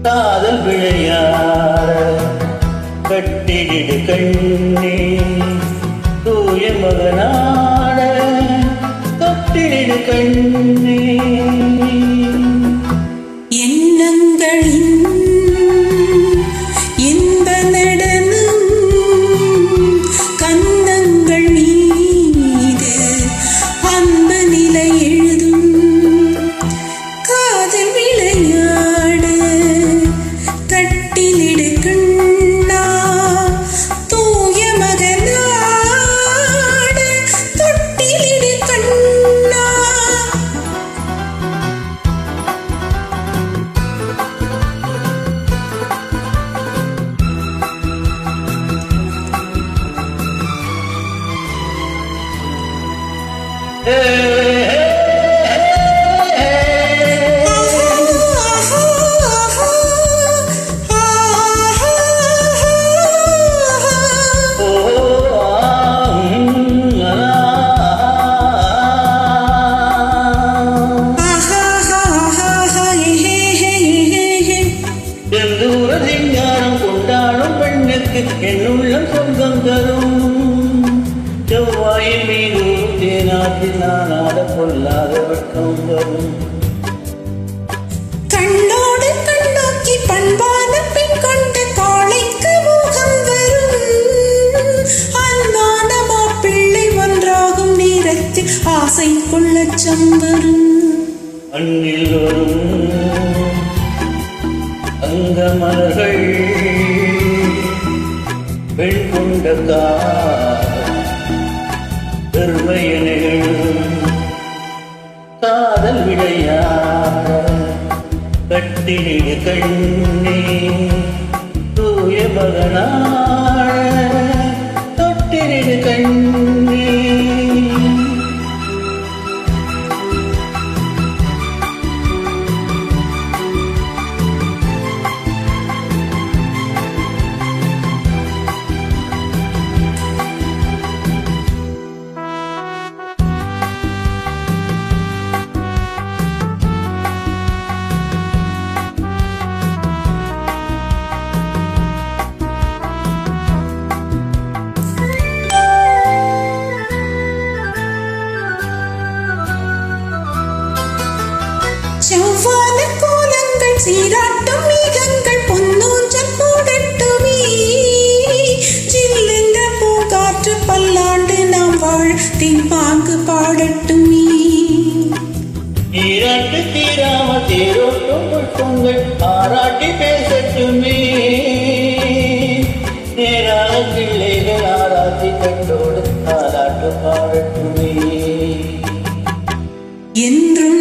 காதல் விளையாட கட்டிடு கண்ணே தூய மகனாட தொட்டிடு கண்ணே எண்ணங்களின் இந்த நடனம் கந்தங்கள் மீது அன்பு நிலை எழுதும் காதல் விளையாட கட்டிலிடு கண்ணா தூய மகனாட தொட்டிலிடு கண்ணா என்னுள்ளம் சொந்தம் தரும் செவ்வாயின் மீது தேனாற்றில் நான் ஆட பொல்லாத வட்டம் வரும் கண்ணோடு கண்ணோக்கி பண்பான பின் கொண்ட காளைக்கு முகம் வரும் அன்பான மாப்பிள்ளை ஒன்றாகும் நேரத்தில் ஆசைக்குள்ளச்சம் வரும் மண்ணில் வரும் அங்க மலர்கள் பெண் கொண்ட பெருமையனைகளும் காதல் விளையாட கட்டிடு கண்ணே தூய மகனாட தொட்டிடு கண்ணே செவ்வான கோலங்கள் சீராட்டும் மேகங்கள் பொன்னூஞ்சல் போடட்டுமே சில்லென்ற பூங்காற்று பல்லாண்டு நாம் வாழ்த்தின் பாங்கு பாடட்டுமே நீராட்டு தீராம தேரோட்டும் பொங்கல் ஆராட்டி பேசட்டுமே நேராக பிள்ளைகள் ஆராத்தி கண்டோடு ஆராட்டு பாடட்டுமே என்றும்